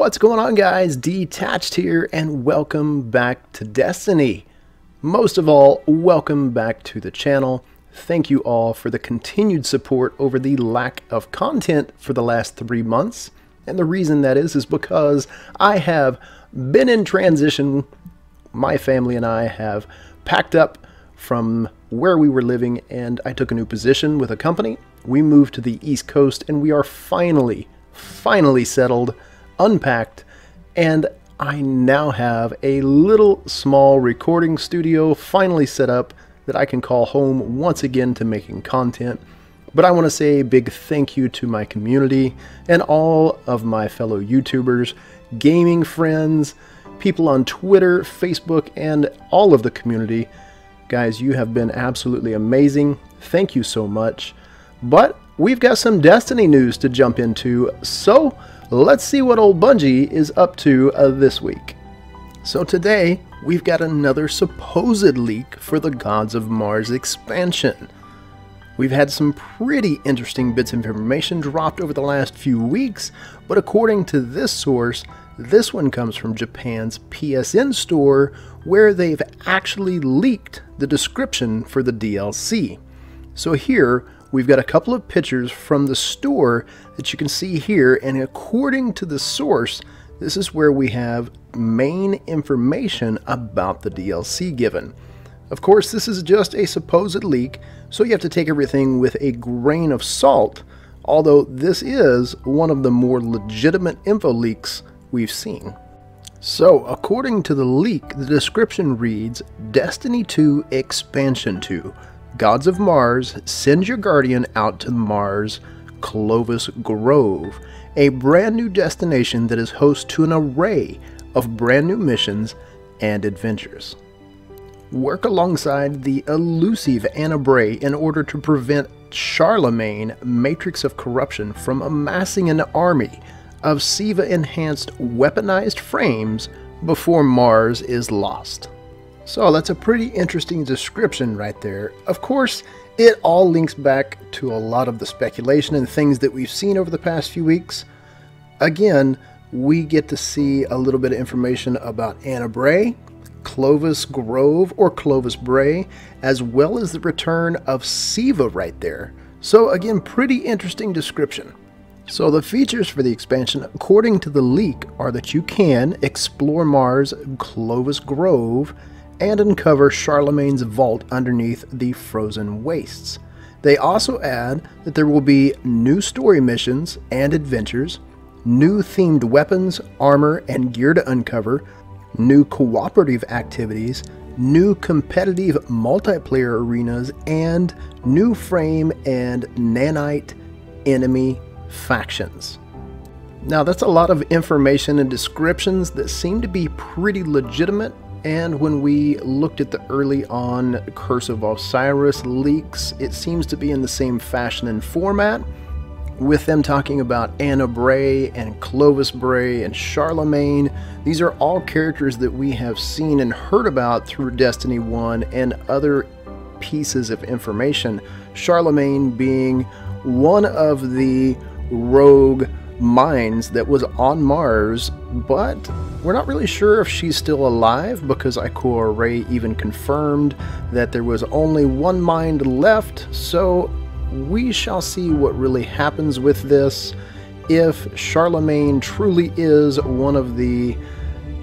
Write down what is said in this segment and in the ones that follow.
What's going on, guys? Detached here, and welcome back to Destiny. Most of all, welcome back to the channel. Thank you all for the continued support over the lack of content for the last 3 months. And the reason that is because I have been in transition. My family and I have packed up from where we were living, and I took a new position with a company. We moved to the East Coast, and we are finally settled, unpacked, and I now have a little small recording studio finally set up that I can call home once again to making content. But I want to say a big thank you to my community and all of my fellow YouTubers, gaming friends, people on Twitter, Facebook, and all of the community. Guys, you have been absolutely amazing. Thank you so much. But we've got some Destiny news to jump into, so let's see what old Bungie is up to this week. So today, we've got another supposed leak for the Gods of Mars expansion. We've had some pretty interesting bits of information dropped over the last few weeks, but according to this source, this one comes from Japan's PSN store, where they've actually leaked the description for the DLC. So here, we've got a couple of pictures from the store that you can see here, and according to the source, this is where we have main information about the DLC given. Of course, this is just a supposed leak, so you have to take everything with a grain of salt, although this is one of the more legitimate info leaks we've seen. So, according to the leak, the description reads, Destiny 2 Expansion 2. Gods of Mars, send your guardian out to Mars, Clovis Grove, a brand new destination that is host to an array of brand new missions and adventures. Work alongside the elusive Anna Bray in order to prevent Charlemagne, Matrix of Corruption, from amassing an army of Siva-enhanced weaponized frames before Mars is lost. So that's a pretty interesting description right there. Of course, it all links back to a lot of the speculation and things that we've seen over the past few weeks. Again, we get to see a little bit of information about Anna Bray, Clovis Grove or Clovis Bray, as well as the return of Siva right there. So again, pretty interesting description. So the features for the expansion, according to the leak, are that you can explore Mars, Clovis Grove, and uncover Charlemagne's vault underneath the frozen wastes. They also add that there will be new story missions and adventures, new themed weapons, armor, and gear to uncover, new cooperative activities, new competitive multiplayer arenas, and new frame and nanite enemy factions. Now that's a lot of information and descriptions that seem to be pretty legitimate, and when we looked at the early on Curse of Osiris leaks, it seems to be in the same fashion and format, with them talking about Anna Bray and Clovis Bray and Charlemagne. These are all characters that we have seen and heard about through Destiny 1 and other pieces of information. Charlemagne being one of the rogue minds that was on Mars, but we're not really sure if she's still alive, because Iko Ray even confirmed that there was only one mind left. So we shall see what really happens with this. If Charlemagne truly is one of the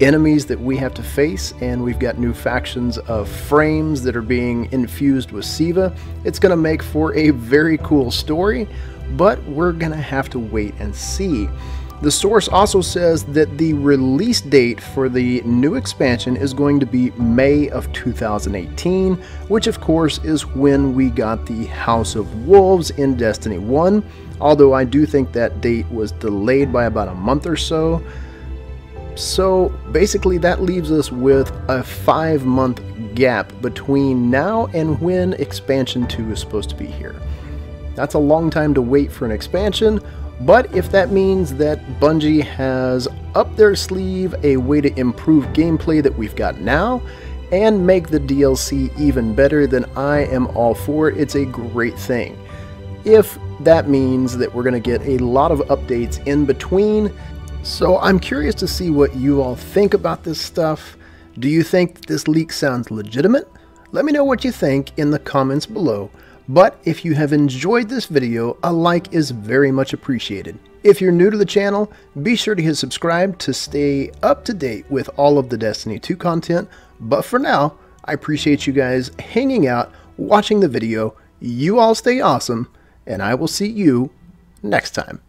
enemies that we have to face, and we've got new factions of frames that are being infused with Siva, it's going to make for a very cool story, but we're going to have to wait and see. The source also says that the release date for the new expansion is going to be May of 2018, which of course is when we got the House of Wolves in Destiny 1, although I do think that date was delayed by about a month or so. So basically that leaves us with a 5-month gap between now and when expansion 2 is supposed to be here. That's a long time to wait for an expansion, but if that means that Bungie has up their sleeve a way to improve gameplay that we've got now and make the DLC even better, then I am all for it. It's a great thing. If that means that we're going to get a lot of updates in between, So I'm curious to see what you all think about this stuff. Do you think this leak sounds legitimate? Let me know what you think in the comments below. But if you have enjoyed this video, a like is very much appreciated. If you're new to the channel, be sure to hit subscribe to stay up to date with all of the Destiny 2 content. But for now, I appreciate you guys hanging out, watching the video. You all stay awesome, and I will see you next time.